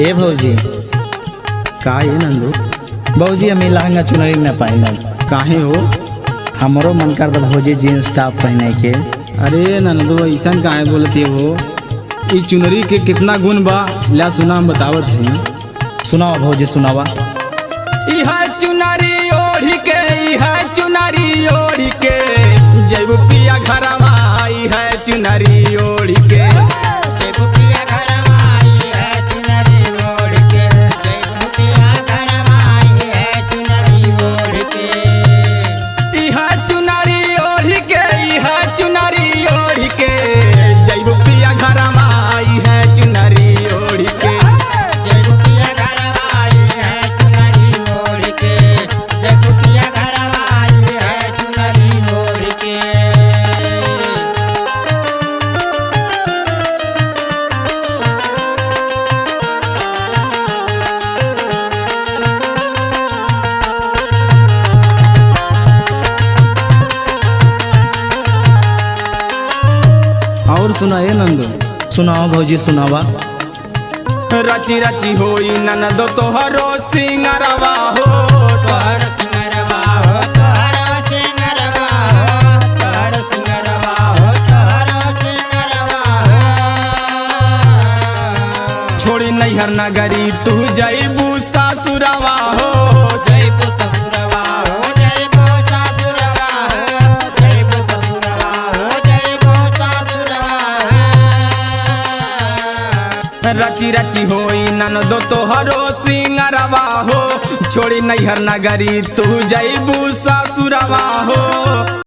ए भौजी का ये नंदू भौजी हमें लहंगा चुनरी न पहने काहे हो? हमरो मन कर भौजी जीन्स टॉप पहने के। अरे नंदू ऐसा काहे बोलते हो? ई चुनरी के कितना गुण बा ला सुना हम बतावत हूँ। सुनावा भौजी सुनावा। चुनरी ओढ़ी के चुनरी ओढ़ी के जब पिया घरवा आई है चुनरी ओढ़ी के और सुना है नंदू। सुनाओ भौजी सुनावा। रची रची होई ननद तोहरो सिंगरवा हो तोहर सिंगरवा हो तोहर सिंगरवा हो तोहर सिंगरवा हो तोहर सिंगरवा हो छोड़ी नैहर नगरी तू जइबू सासुरवा हो जइबू ससुरवा हो जइबू सासुरवा हो जइबू ससुरवा हो जइबू सासुरवा रची रची होई ननद तोहरो सिंगरवा हो छोड़ी नैहर नगरी तू जइबू सासुरवा हो।